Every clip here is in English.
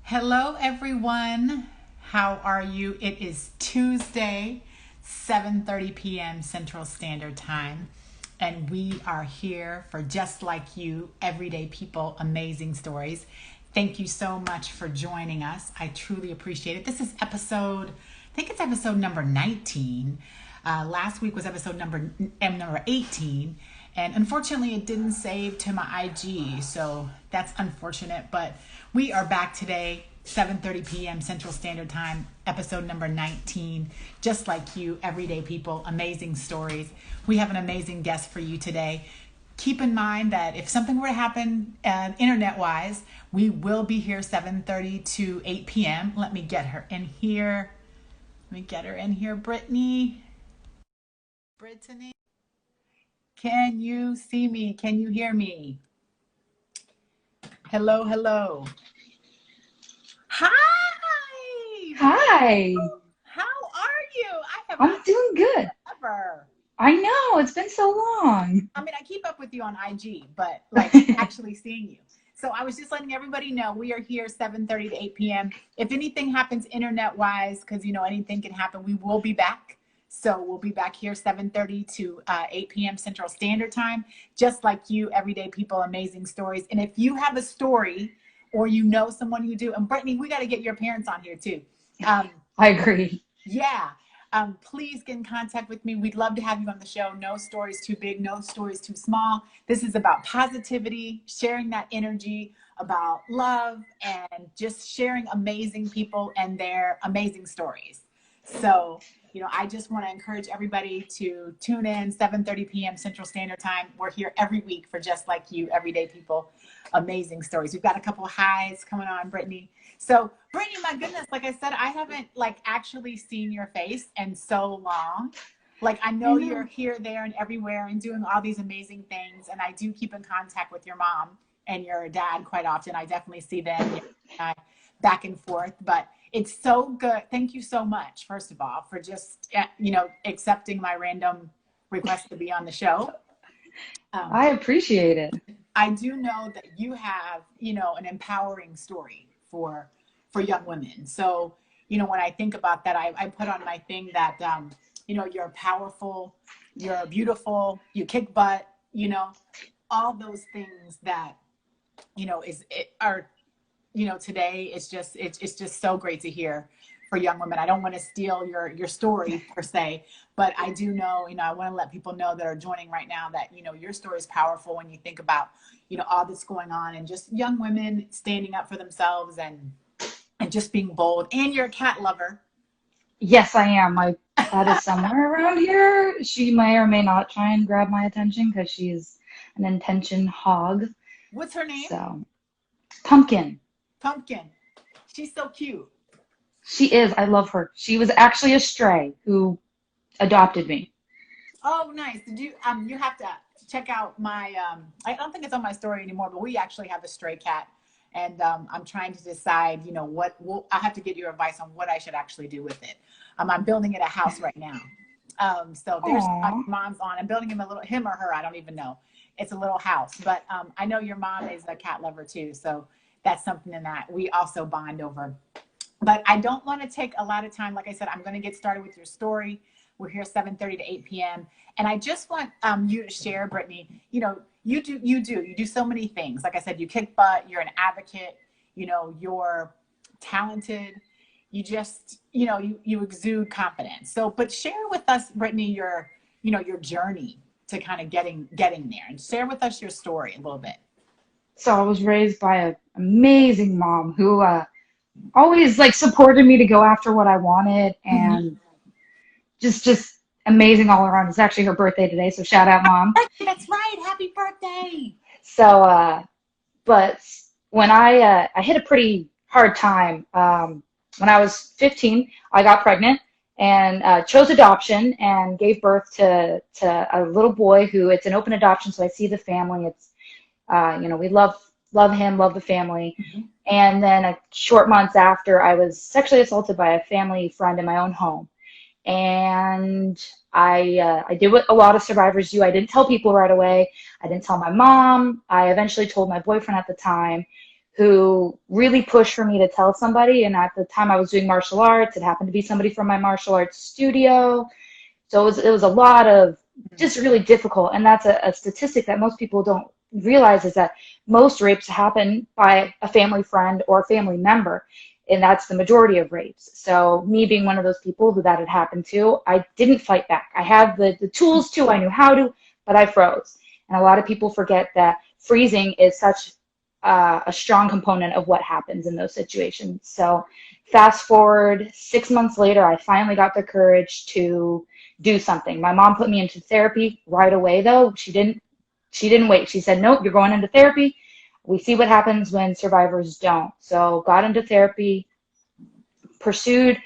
Hello, everyone. How are you? It is Tuesday, 7:30 p.m. Central Standard Time, and we are here for Just Like You, Everyday People, Amazing Stories. Thank you so much for joining us. I truly appreciate it. This is episode, I think it's episode number 19. Last week was episode number 18, and unfortunately it didn't save to my IG, so that's unfortunate. But we are back today, 7:30 p.m. Central Standard Time, episode number 19. Just like you, everyday people, amazing stories. We have an amazing guest for you today. Keep in mind that if something were to happen internet-wise, we will be here 7:30 to 8 p.m. Let me get her in here. Brittany. Brittany, can you see me? Can you hear me? Hello, hello. Hi! Hi, How are you? I have I'm not doing seen good. you ever. I know, it's been so long. I mean, I keep up with you on IG, but like actually seeing you. So I was just letting everybody know we are here 7:30 to 8 p.m. If anything happens internet-wise, because anything can happen, we will be back. So we'll be back here 7:30 to 8 p.m. Central Standard Time. Just like you, everyday people, amazing stories. And if you have a story or you know someone who do, and Brittany, we got to get your parents on here too. Um, I agree. yeah. Please get in contact with me. We'd love to have you on the show. No stories too big, no stories too small. This is about positivity, sharing that energy, about love, and just sharing amazing people and their amazing stories. So, I just want to encourage everybody to tune in 7:30 p.m. Central Standard Time. We're here every week for Just Like You, everyday people, amazing stories. We've got a couple highs coming on, Brittany. So, Brittany, my goodness, like I said, I haven't actually seen your face in so long. Like, I I know you're know. here, there, and everywhere and doing all these amazing things. And I do keep in contact with your mom and your dad quite often. I definitely see them back and forth. But it's so good. Thank you so much, first of all, for just, accepting my random request to be on the show. Um, I appreciate it. I do know that you have, an empowering story for young women. So, when I think about that, I put on my thing that, you're powerful, you're beautiful, you kick butt, all those things that, are, today it's just so great to hear for young women. I don't want to steal your story per se, but I do know, I want to let people know that are joining right now that, your story is powerful when you think about, all that's going on and just young women standing up for themselves and just being bold. And you're a cat lover. Yes, I am. My cat is somewhere around here. She may or may not try and grab my attention because she's an attention hog. What's her name? So, Pumpkin. Pumpkin. She's so cute. She is. I love her. She was actually a stray who adopted me. Oh, nice. Did you have to check out my I don't think it's on my story anymore, but we actually have a stray cat. And I'm trying to decide, I have to get your advice on what I should actually do with it. I'm building it a house right now. So there's Aw. mom's on. I'm building him or her, I don't even know. It's a little house, but I know your mom is a cat lover too. So that's something in that we also bond over. But I don't want to take a lot of time. Like I said, I'm going to get started with your story. We're here 7:30 to 8 p.m. And I just want you to share, Brittany, you do so many things. Like I said, you kick butt, you're an advocate, you're talented. You just, you exude confidence. So, but share with us, Brittany, your journey to kind of getting there, and share with us your story a little bit. So I was raised by an amazing mom who always like supported me to go after what I wanted Mhm. and just amazing all around. It's actually her birthday today, so shout out, mom. That's right. Happy birthday. So, but when I hit a pretty hard time, when I was 15, I got pregnant and chose adoption and gave birth to a little boy who it's an open adoption, so I see the family. It's we love him, love the family. Mhm. And then a short months after, I was sexually assaulted by a family friend in my own home. And I did what a lot of survivors do. I didn't tell people right away. I didn't tell my mom. I eventually told my boyfriend at the time, who really pushed for me to tell somebody. And at the time I was doing martial arts, it happened to be somebody from my martial arts studio. So it was a lot of just really difficult. And that's a statistic that most people don't realize, is that most rapes happen by a family friend or a family member. And that's the majority of rapes. So me being one of those people who that had happened to, I didn't fight back. I had the tools to, I knew how to, but I froze. And a lot of people forget that freezing is such a strong component of what happens in those situations. So fast forward 6 months later, I finally got the courage to do something. My mom put me into therapy right away, though. She didn't wait. She said, nope, you're going into therapy. We see what happens when survivors don't. So got into therapy, pursued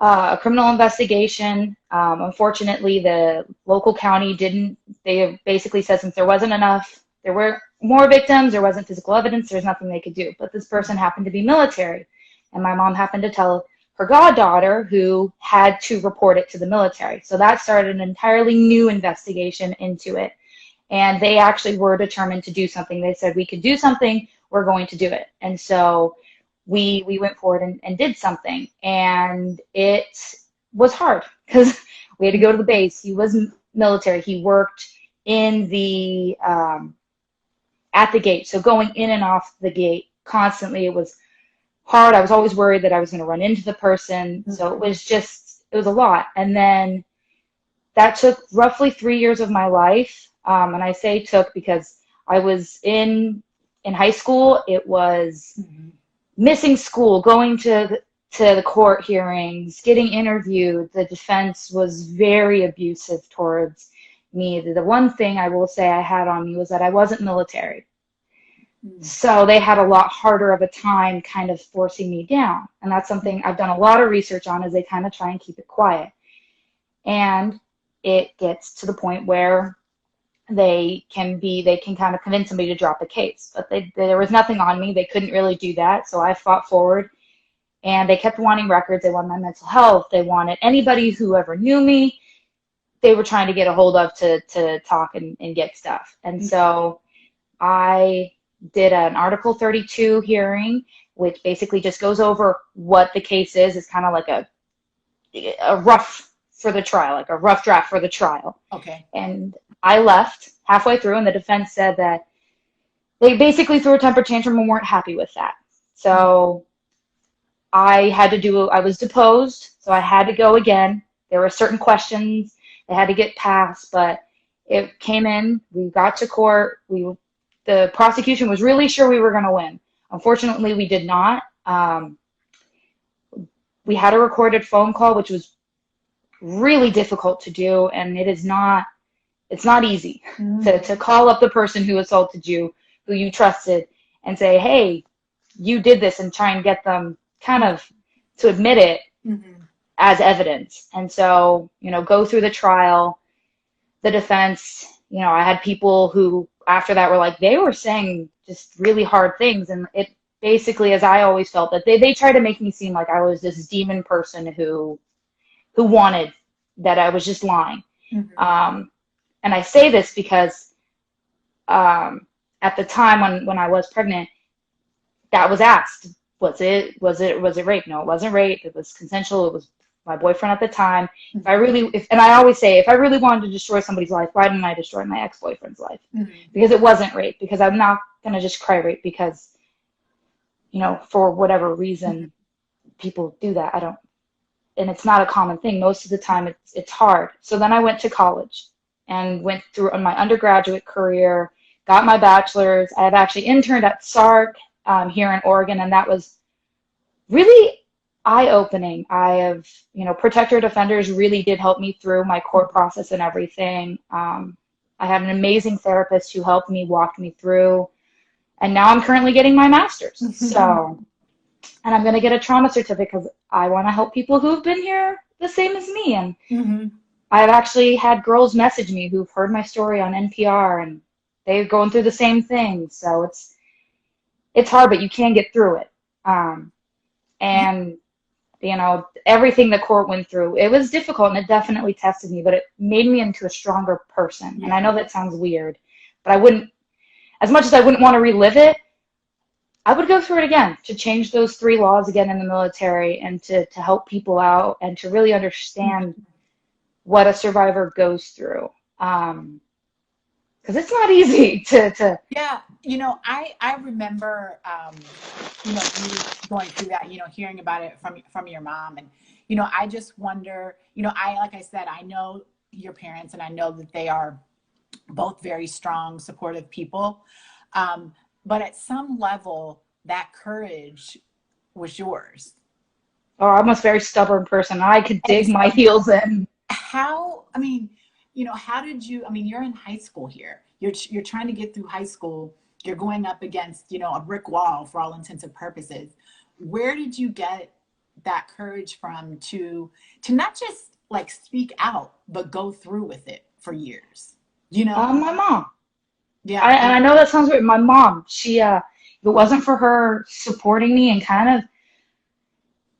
a criminal investigation. Unfortunately, the local county didn't. They basically said since there wasn't enough, there were more victims, there wasn't physical evidence, there's nothing they could do. But this person happened to be military. And my mom happened to tell her goddaughter, who had to report it to the military. So that started an entirely new investigation into it. And they actually were determined to do something. They said, we could do something, we're going to do it. And so we went forward and did something. And it was hard because we had to go to the base. He was military. He worked in the at the gate. So going in and off the gate constantly, it was hard. I was always worried that I was going to run into the person. So it was a lot. And then that took roughly 3 years of my life. And I say took because I was in high school. It was missing school, going to the court hearings, getting interviewed. The defense was very abusive towards me. The one thing I will say I had on me was that I wasn't military. So they had a lot harder of a time kind of forcing me down. And that's something I've done a lot of research on, is they kind of try and keep it quiet. And it gets to the point where they can kind of convince somebody to drop a case. But there was nothing on me. They couldn't really do that. So I fought forward. And they kept wanting records. They wanted my mental health. They wanted anybody who ever knew me. They were trying to get a hold of to talk and get stuff. And so I did an Article 32 hearing, which basically just goes over what the case is. It's kind of like a rough for the trial, like a rough draft for the trial. Okay. And I left halfway through, and the defense said that they basically threw a temper tantrum and weren't happy with that. So I was deposed, so I had to go again. There were certain questions that had to get passed, but it came in, we got to court, the prosecution was really sure we were going to win. Unfortunately, we did not. We had a recorded phone call, which was really difficult to do, and it's not easy to call up the person who assaulted you, who you trusted, and say, hey, you did this, and try and get them kind of to admit it as evidence. And so, go through the trial, the defense, I had people who after that were like, they were saying just really hard things. And it basically, as I always felt, that they tried to make me seem like I was this demon person who wanted that I was just lying. And I say this because at the time when I was pregnant, that was asked, was it rape? No, it wasn't rape. It was consensual. It was my boyfriend at the time. And I always say, if I really wanted to destroy somebody's life, why didn't I destroy my ex-boyfriend's life? Because it wasn't rape. Because I'm not going to just cry rape because, for whatever reason, people do that. And it's not a common thing. Most of the time it's hard. So then I went to college and went through my undergraduate career, got my bachelor's. I have actually interned at SARC here in Oregon, and that was really eye-opening. I have, protector defenders really did help me through my court process and everything. I had an amazing therapist who helped me, walked me through, and now I'm currently getting my master's. So, and I'm going to get a trauma certificate because I want to help people who've been here the same as me. And I've actually had girls message me who've heard my story on NPR, and they're going through the same thing. So it's hard, but you can get through it. And everything the court went through, it was difficult, and it definitely tested me, but it made me into a stronger person. And I know that sounds weird, but as much as I wouldn't want to relive it, I would go through it again to change those three laws again in the military and to help people out and to really understand what a survivor goes through. Because it's not easy to Yeah, I remember, you going through that, hearing about it from your mom, and I just wonder, like I said, I know your parents, and I know that they are both very strong, supportive people, um, but at some level, that courage was yours. or I'm a very stubborn person. I could dig my Exactly. heels in. How, I mean, how did you, I mean, you're in high school here. You're trying to get through high school. You're going up against, a brick wall for all intents and purposes. Where did you get that courage from to not just like speak out, but go through with it for years? You know? My mom. Yeah. And I know that sounds weird. My mom, if it wasn't for her supporting me and kind of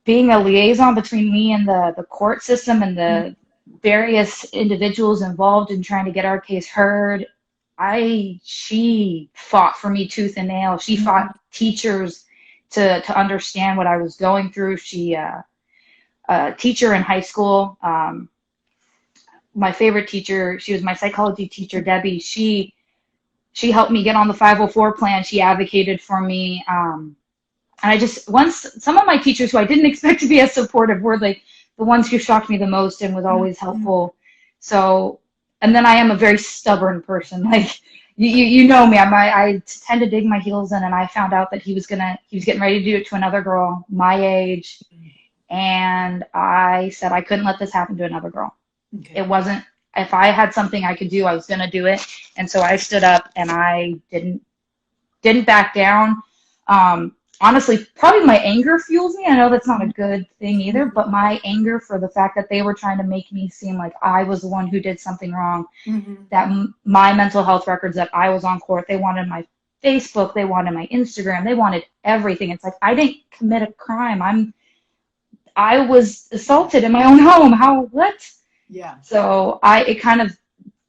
being a liaison between me and the court system and the various individuals involved in trying to get our case heard, she fought for me tooth and nail. She fought Mhm. teachers to understand what I was going through. A teacher in high school, my favorite teacher, she was my psychology teacher, Debbie. She helped me get on the 504 plan. She advocated for me. And once some of my teachers who I didn't expect to be as supportive were like the ones who shocked me the most and was always Mhm. helpful. So, and then I am a very stubborn person. Like you know me, I tend to dig my heels in, and I found out that he was getting ready to do it to another girl my age, and I said I couldn't let this happen to another girl. It Okay. wasn't, if I had something I could do, I was gonna do it. And so I stood up and I didn't back down. Honestly, probably my anger fuels me. I know that's not a good thing either, but my anger for the fact that they were trying to make me seem like I was the one who did something wrong, Mhm. that my mental health records, that I was on court, they wanted my Facebook, they wanted my Instagram, they wanted everything. It's like I didn't commit a crime. I was assaulted in my own home. How what? Yeah. So it kind of,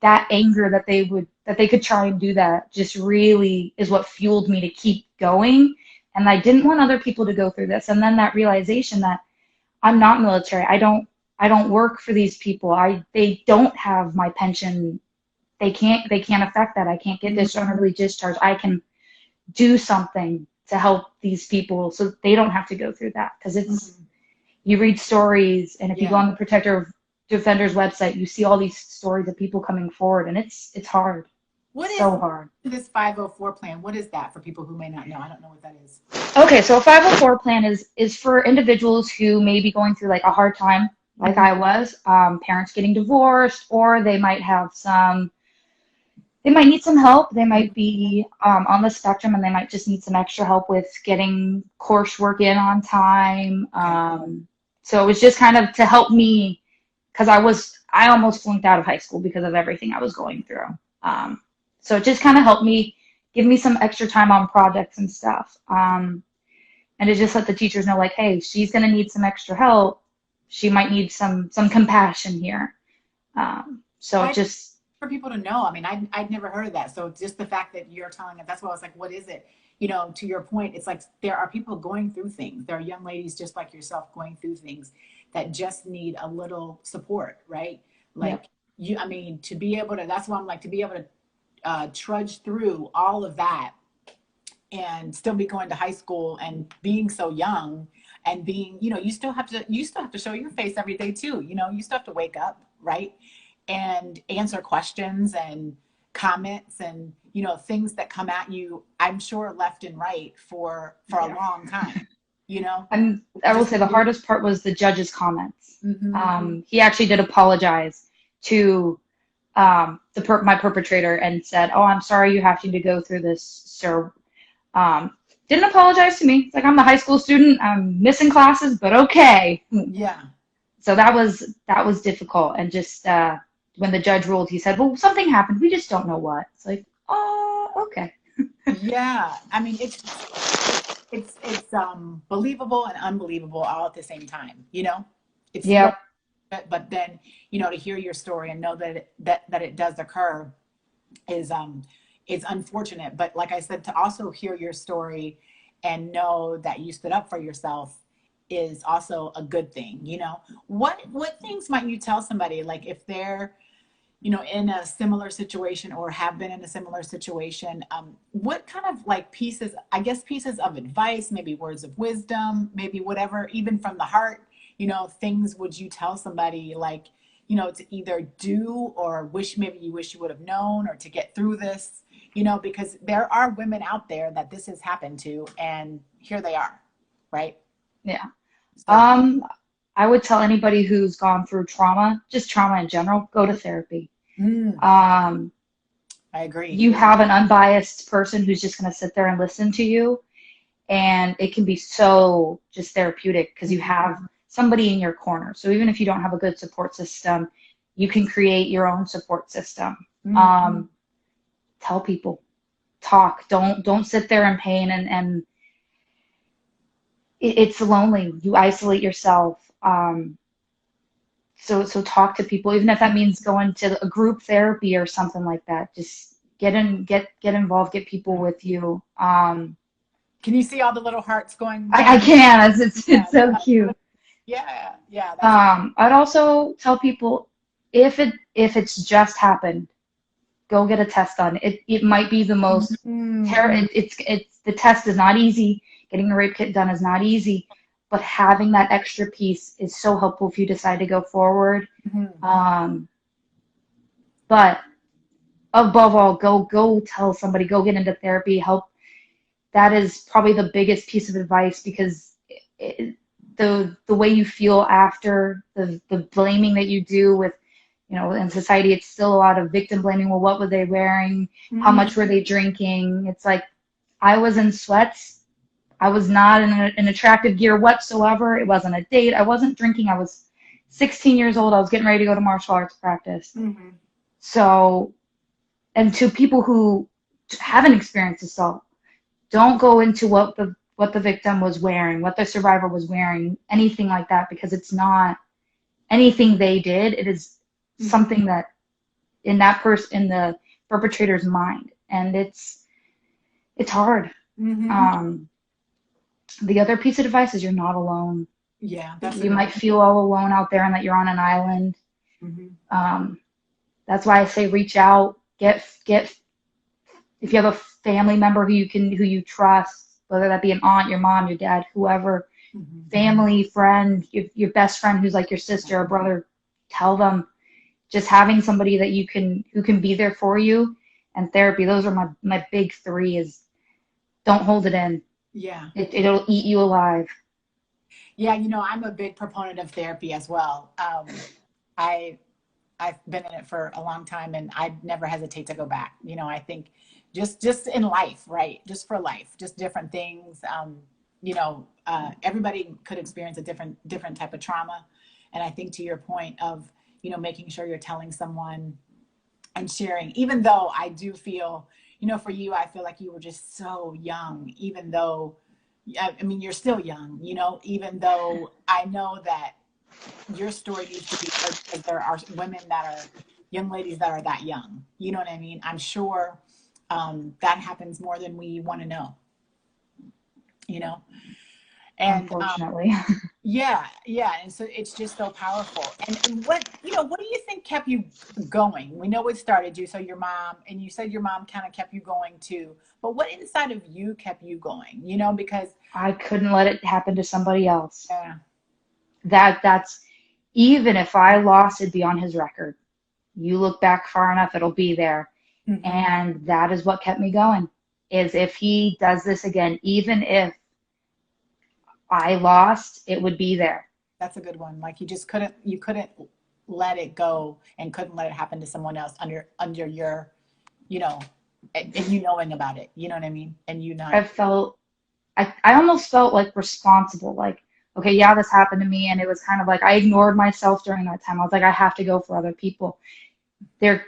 that anger that they could try and do that just really is what fueled me to keep going. And I didn't want other people to go through this. And then that realization that I'm not military. I don't work for these people. They don't have my pension. They can't affect that. I can't get Mhm. dishonorably discharged. I can do something to help these people so they don't have to go through that. Because Mhm. you read stories, and if you go Yeah. on the Protector Defender's website, you see all these stories of people coming forward, and it's hard. What It's is so hard. this 504 plan? What is that for people who may not know? I don't know what that is. Okay, so a 504 plan is for individuals who may be going through like a hard time, like Mhm. I was, parents getting divorced, or they might need some help. They might be on the spectrum, and they might just need some extra help with getting coursework in on time. Okay. So it was just kind of to help me, because I almost flunked out of high school because of everything I was going through. Um, so it just kind of helped me, give me some extra time on projects and stuff. And to just let the teachers know, like, hey, she's going to need some extra help. She might need some compassion here. So Well, I, just for people to know, I mean, I'd never heard of that. So just the fact that you're telling it, that's why I was like, what is it? To your point, it's like there are people going through things. There are young ladies just like yourself going through things that just need a little support, right? yeah. Like I mean, to be able to, that's why I'm like, to be able to trudge through all of that and still be going to high school and being so young and being, you still have to show your face every day too. You still have to wake up, right? And answer questions and comments and things that come at you, I'm sure left and right for a Yeah. long time, you know And I will just say the hardest part was the judge's comments. hmm He actually did apologize to my perpetrator and said, "Oh, I'm sorry you have to go through this, sir." Um, didn't apologize to me. It's like, I'm the high school student. I'm missing classes, but okay. yeah. So that was difficult. And just when the judge ruled, he said, "Well, something happened. We just don't know what." It's like, oh, okay. Yeah, I mean, it's believable and unbelievable all at the same time, it's thrilling, Yep. but then to hear your story and know that it does occur is unfortunate. But like I said, to also hear your story and know that you stood up for yourself is also a good thing. What things might you tell somebody, like if they're in a similar situation or have been in a similar situation? What kind of like pieces, I guess, pieces of advice, maybe words of wisdom, maybe whatever, even from the heart, things would you tell somebody, like, to either do or maybe you wish you would have known, or to get through this, because there are women out there that this has happened to, and here they are, right? Yeah. So, Um, I would tell anybody who's gone through trauma, just trauma in general, go to therapy. mm, Um, I agree. you have an unbiased person who's just going to sit there and listen to you, and it can be so just therapeutic because you have somebody in your corner. So even if you don't have a good support system, you can create your own support system. Mm, Tell people, talk. Don't sit there in pain, and it's lonely. You isolate yourself. So talk to people, even if that means going to a group therapy or something like that. Just get involved, get people with you. can you see all the little hearts going I down? can. Yeah, It's so cute. yeah, yeah. That's I'd also tell people if it's just happened, go get a test done. It might be the most it's the test is not easy. Getting a rape kit done is not easy, but having that extra piece is so helpful if you decide to go forward. mhm. Um, but above all, go tell somebody, go get into therapy, help. That is probably the biggest piece of advice because the way you feel after the blaming that you do with, in society, it's still a lot of victim blaming. Well, what were they wearing? How much were they drinking? It's like I was in sweats. I was not in an attractive gear whatsoever. It wasn't a date. I wasn't drinking. I was 16 years old. I was getting ready to go to martial arts practice. Mhm. So, and to people who haven't experienced assault, don't go into what the victim was wearing, what the survivor was wearing, anything like that, because it's not anything they did. It is something that in the perpetrator's mind, and it's hard. Mhm. Um, the other piece of advice is you're not alone. Yeah, that's a You good might one. feel all alone out there and that you're on an island. Mhm. Um, that's why I say reach out, get if you have a family member who you trust, whether that be an aunt, your mom, your dad, whoever, Mhm. family, friend, your best friend who's like your sister or brother, tell them. Just having somebody that who can be there for you, and therapy. Those are my big three. Is don't hold it in. Yeah. It'll eat you alive. Yeah, I'm a big proponent of therapy as well. I I've been in it for a long time, and I never hesitate to go back. I think just in life, right? Just for life, just different things. Everybody could experience a different type of trauma, and I think to your point of making sure you're telling someone and sharing, even though I do feel, for you, I feel like you were just so young, even though, I mean, you're still young, even though I know that your story needs to be heard, because there are women that are young ladies that are that young. You know what I mean? I'm sure that happens more than we want to know, you know? And Unfortunately. yeah, yeah. And so it's just so powerful. And what do you think kept you going? We know what started you. So your mom, and you said your mom kind of kept you going too. But what inside of you kept you going? Because I couldn't let it happen to somebody else. yeah. That's even if I lost, it'd be on his record. You look back far enough, it'll be there. Hmm. And that is what kept me going. Is if he does this again, even if I lost, it would be there. That's a good one. Like you couldn't let it go, and couldn't let it happen to someone else under your, you know, and you knowing about it. You know what I mean? And you not. I felt I almost felt like responsible. Like, okay, yeah, this happened to me, and it was kind of like I ignored myself during that time. I was like, I have to go for other people. They're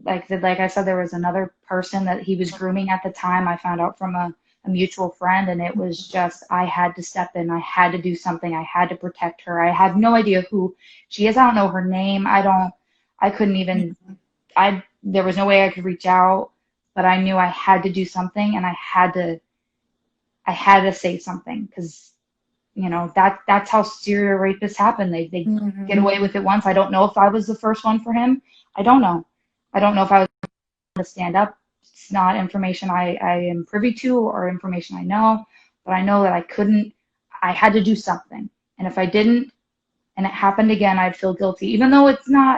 like I said, there was another person that he was grooming at the time. I found out from a mutual friend, and it was just I had to step in. I had to do something. I had to protect her. I have no idea who she is. I don't know her name. I couldn't even I there was no way I could reach out, but I knew I had to do something, and I had to say something because, that's how serial rapists happen. They get Hmm. away with it once. I don't know if I was the first one for him. I don't know. I don't know if I was able to stand up. It's not information I am privy to or information I know, but I know that I had to do something. And if I didn't, and it happened again, I'd feel guilty. Even though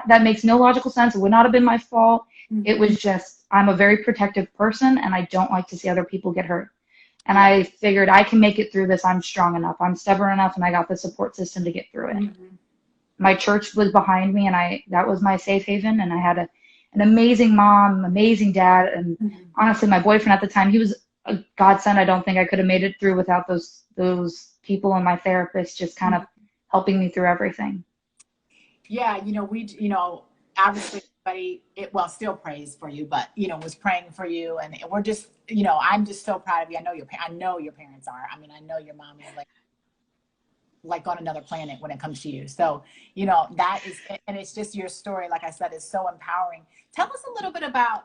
that makes no logical sense. It would not have been my fault. It Hmm. was just, I'm a very protective person and I don't like to see other people get hurt. And Yeah. I figured I can make it through this. I'm strong enough. I'm stubborn enough and I got the support system to get through it. Hmm. My church was behind me and that was my safe haven. And I had an amazing mom, amazing dad. And Hmm. honestly, my boyfriend at the time, he was a godsend. I don't think I could have made it through without those people and my therapist just kind of helping me through everything. Yeah, obviously everybody, well, still prays for you, but was praying for you, and we're just, I'm just so proud of you. I know your parents are. I mean, I know your mom is like on another planet when it comes to you. So, that is, and it's just your story. Like I said, is so empowering. Tell us a little bit about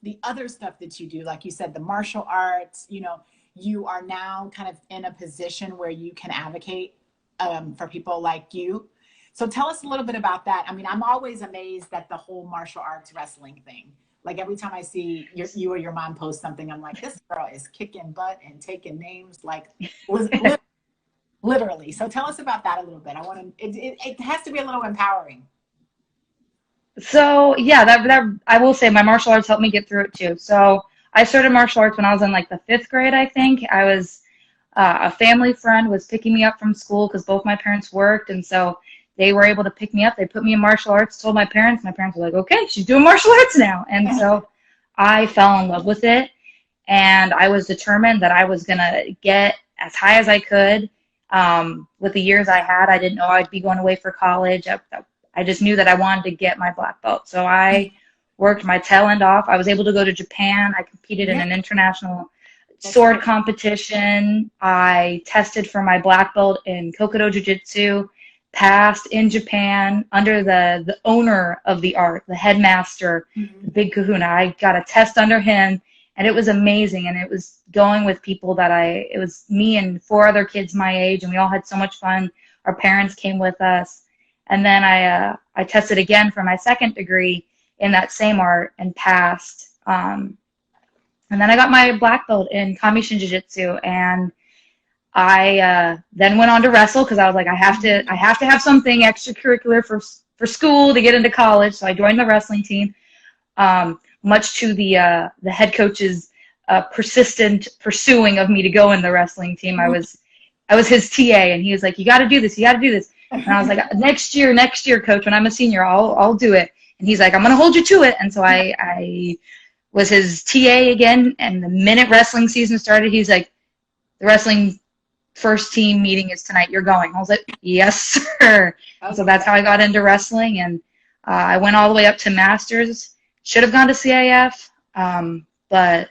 the other stuff that you do. Like you said, the martial arts. You are now kind of in a position where you can advocate for people like you. So tell us a little bit about that. I mean, I'm always amazed at the whole martial arts wrestling thing. Like every time I see you or your mom post something, I'm like, this girl is kicking butt and taking names like literally. So tell us about that a little bit. I want to. It has to be a little empowering. So yeah, that I will say my martial arts helped me get through it too. So I started martial arts when I was in like the fifth grade, I think. I was a family friend was picking me up from school because both my parents worked, and so they were able to pick me up. They put me in martial arts. Told my parents. My parents were like, "Okay, she's doing martial arts now," and so I fell in love with it, and I was determined that I was gonna get as high as I could. With the years I had, I didn't know I'd be going away for college. I just knew that I wanted to get my black belt. So I worked my tail end off. I was able to go to Japan. I competed in Yeah, an international that's sword great. competition. I tested for my black belt in Kokudo Jiu-Jitsu, passed in Japan under the owner of the art, the headmaster, the Mm-hmm. big kahuna. I got a test under him and it was amazing. And it was going with people it was me and four other kids my age, and we all had so much fun. Our parents came with us. And then I tested again for my second degree in that same art and passed. And then I got my black belt in Kamishin Jiu-Jitsu, and I then went on to wrestle because I was like, I have to have something extracurricular for school to get into college. So I joined the wrestling team, much to the head coach's persistent pursuing of me to go in the wrestling team. I was his TA, and he was like, "You got to do this. You got to do this." And I was like, next year, coach, when I'm a senior, I'll do it. And he's like, "I'm gonna hold you to it." And so I was his TA again. And the minute wrestling season started, he's like, "The wrestling first team meeting is tonight. You're going." I was like, "Yes, sir." And so Okay. that's how I got into wrestling. And I went all the way up to masters. Should have gone to CIF, but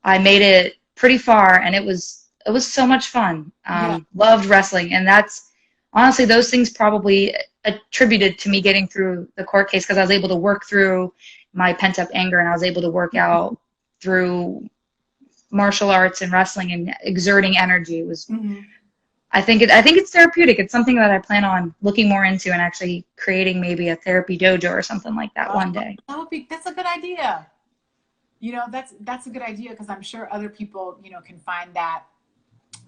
I made it pretty far, and it was so much fun. Yeah. Loved wrestling, and that's honestly those things probably attributed to me getting through the court case because I was able to work through my pent up anger, and I was able to work out through martial arts and wrestling and exerting energy. It was Mm-hmm. I think it's therapeutic. It's something that I plan on looking more into and actually creating maybe a therapy dojo or something like that one day. That's a good idea. That's a good idea because I'm sure other people, can find that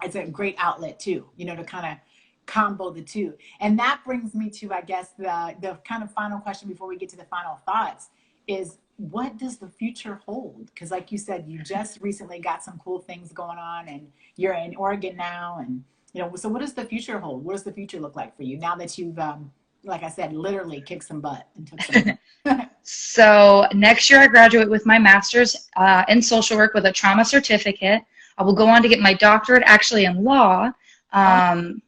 it's a great outlet too, to kind of combo the two. And that brings me to, I guess, the kind of final question before we get to the final thoughts is what does the future hold? Because like you said, you just recently got some cool things going on and you're in Oregon now. And, so what does the future hold? What does the future look like for you now that you've, like I said, literally kicked some butt and took some. So next year I graduate with my master's in social work with a trauma certificate. I will go on to get my doctorate actually in law. Oh, Um,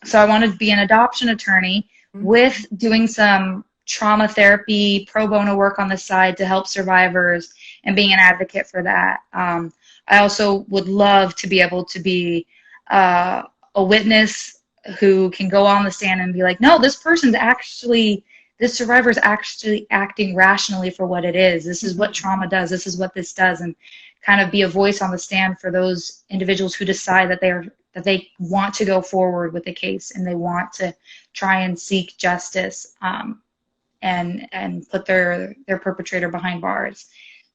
so I wanted to be an adoption attorney with doing some trauma therapy, pro bono work on the side to help survivors and being an advocate for that. I also would love to be able to be a witness who can go on the stand and be like, no, this survivor is actually acting rationally for what it is. This is what trauma does. This is what this does. And kind of be a voice on the stand for those individuals who decide that they want to go forward with the case and they want to try and seek justice, and put their perpetrator behind bars.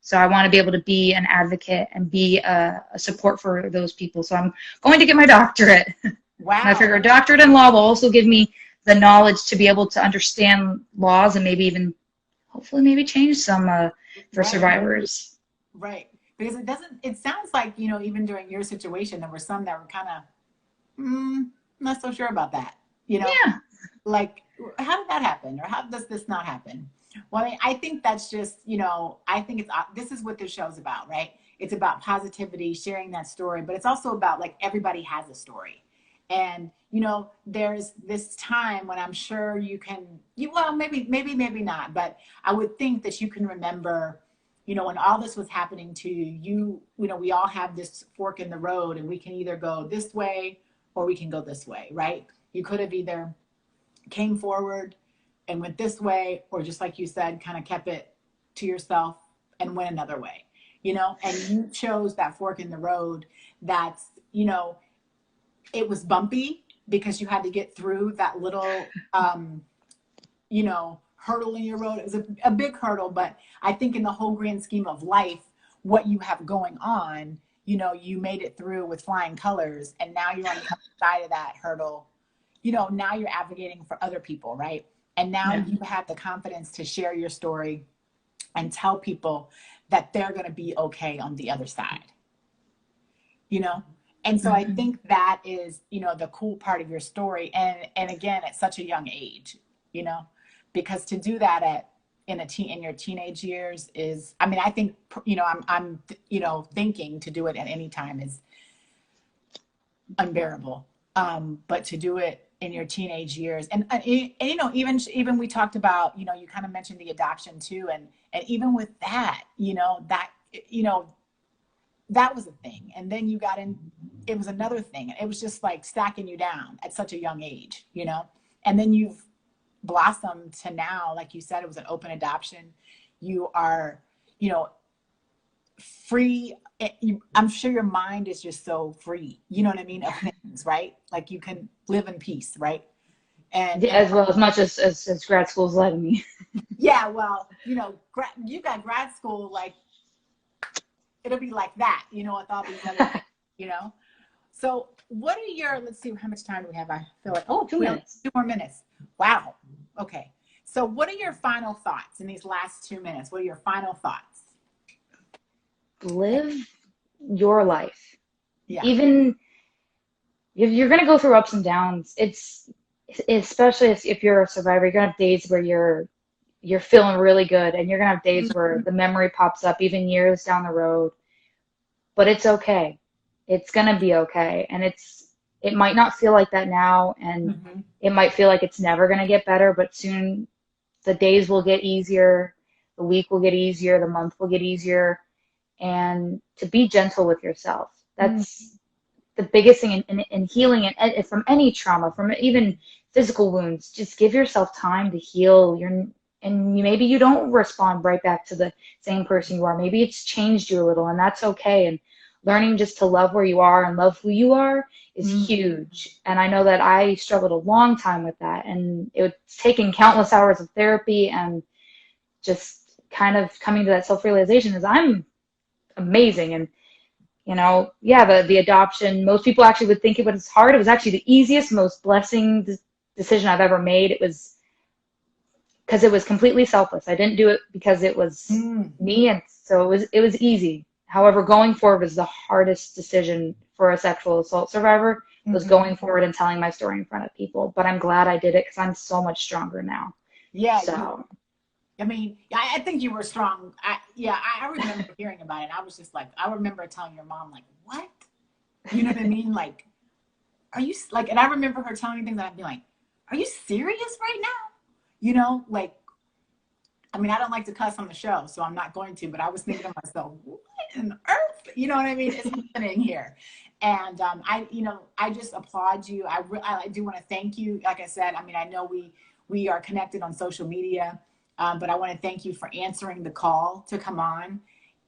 So I want to be able to be an advocate and be a support for those people. So I'm going to get my doctorate. Wow. And I figure a doctorate in law will also give me the knowledge to be able to understand laws and maybe even, hopefully, maybe change some for survivors. Right. Because it sounds like, even during your situation, there were some that were kind of, not so sure about that, Yeah. Like, how did that happen? Or how does this not happen? Well, I mean, I think that's just, I think this is what this show's about, right? It's about positivity, sharing that story, but it's also about like everybody has a story. And, there's this time when I'm sure well, maybe not, but I would think that you can remember, when all this was happening to you, we all have this fork in the road and we can either go this way or we can go this way, right? You could have either came forward and went this way, or just like you said, kind of kept it to yourself and went another way, and you chose that fork in the road. That's, it was bumpy because you had to get through that little, hurdle in your road. It was a big hurdle, but I think in the whole grand scheme of life, what you have going on, you made it through with flying colors, and now you're on the other side of that hurdle. Now you're advocating for other people, right? And now you have the confidence to share your story and tell people that they're going to be okay on the other side, And so I think that is, the cool part of your story. And again, at such a young age, because to do that in your teenage years is, I mean, I think, I'm thinking to do it at any time is unbearable. But to do it in your teenage years, and even we talked about, you kind of mentioned the adoption too, and even with that, that was a thing, and then you got in, it was another thing, and it was just like stacking you down at such a young age, and then you've blossomed to now, like you said, it was an open adoption. You are, free. I'm sure your mind is just so free, you know what I mean, of things, right? Like you can live in peace, right? And as well, as much as grad school's letting me. Yeah, well, you got grad school, like it'll be like that, with all these other things, So what are let's see, how much time do we have? I feel like, 2 minutes. 2 more minutes. Wow. Okay. So what are your final thoughts in these last 2 minutes? What are your final thoughts? Live your life. Yeah. Even if you're going to go through ups and downs, especially if you're a survivor, you're going to have days where you're feeling really good, and you're going to have days where the memory pops up even years down the road. But it's okay. It's going to be okay. And it might not feel like that now, and it might feel like it's never going to get better, but soon the days will get easier, the week will get easier, the month will get easier. And to be gentle with yourself. That's the biggest thing in healing and from any trauma, from even physical wounds. Just give yourself time to heal. And maybe you don't respond right back to the same person you are. Maybe it's changed you a little, and that's okay. And learning just to love where you are and love who you are is huge. And I know that I struggled a long time with that, and it was taking countless hours of therapy and just kind of coming to that self-realization is I'm amazing. And the adoption, most people actually would think it was hard. It was actually the easiest, most blessing decision I've ever made. It was because it was completely selfless. I didn't do it because it was me, and so it was easy. However, going forward was the hardest decision for a sexual assault survivor, was going forward and telling my story in front of people. But I'm glad I did it because I'm so much stronger now. Yeah. So I mean, I think you were strong. I remember hearing about it. I was just like, I remember telling your mom, like, what? You know what I mean? Like, are you, like, and I remember her telling me things, and I'd be like, are you serious right now? Like, I mean, I don't like to cuss on the show, so I'm not going to, but I was thinking to myself, what on earth? You know what I mean? Is happening here. And I just applaud you. I do want to thank you. Like I said, I mean, I know we are connected on social media. But I want to thank you for answering the call to come on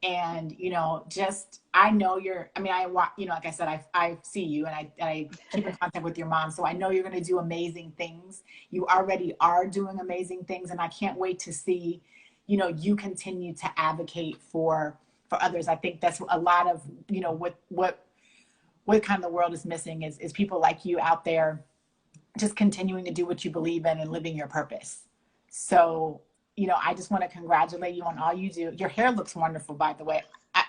And, you know, just, I know you're, I mean, you know, like I said, I see you, and I keep in contact with your mom. So I know you're going to do amazing things. You already are doing amazing things. And I can't wait to see, you know, you continue to advocate for others. I think that's a lot of, you know, what kind of the world is missing is people like you out there just continuing to do what you believe in and living your purpose. So, you know, I just want to congratulate you on all you do. Your hair looks wonderful, by the way.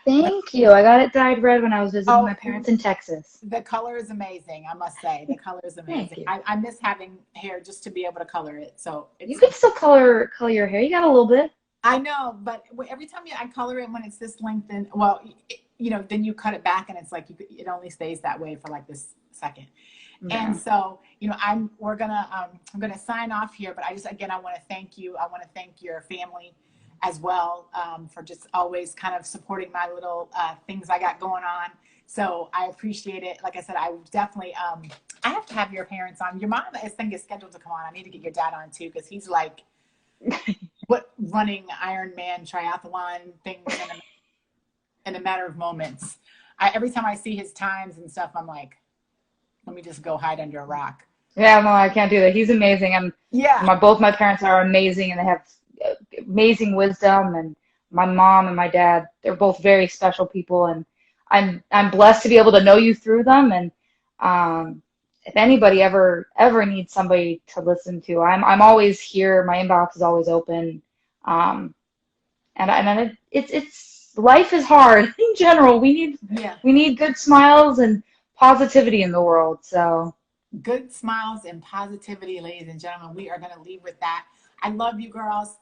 Thank you. I got it dyed red when I was visiting my Oh, parents in Texas. the color is amazing, I must say. The color is Thank amazing. you. I miss having hair just to be able to color it. So You it's, can still color your hair. You got a little bit. I know, but every time I color it when it's this length, and well, you know, then you cut it back and it's like it only stays that way for like this second. And Yeah. so, you know, I'm gonna sign off here, but I just, again, I want to thank you. I want to thank your family as well, for just always kind of supporting my little things I got going on. So I appreciate it. Like I said, I definitely, I have to have your parents on. Your mom, I think, is scheduled to come on. I need to get your dad on too, because he's like, what, running Ironman triathlon things in a matter of moments. Every time I see his times and stuff, I'm like, let me just go hide under a rock. Yeah, no, I can't do that. He's amazing, and Yeah. both my parents are amazing, and they have amazing wisdom. And my mom and my dad, they're both very special people, and I'm blessed to be able to know you through them. And if anybody ever needs somebody to listen to, I'm always here. My inbox is always open. Um, and it's life is hard in general. Yeah. We need good smiles and positivity in the world. So. Good smiles and positivity, ladies and gentlemen. We are going to leave with that. I love you, girls.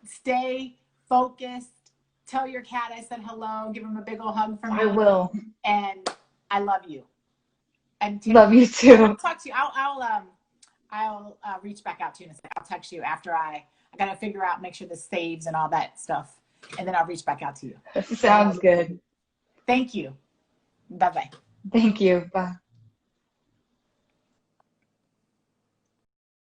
Stay focused. Tell your cat I said hello. Give him a big old hug from me. I will. And I love you. And Love you I'll too. talk to you. I'll reach back out to you in a second. I'll text you after I got to figure out, make sure this saves and all that stuff. And then I'll reach back out to you. Sounds good. Thank you. Bye-bye. Thank you. Bye.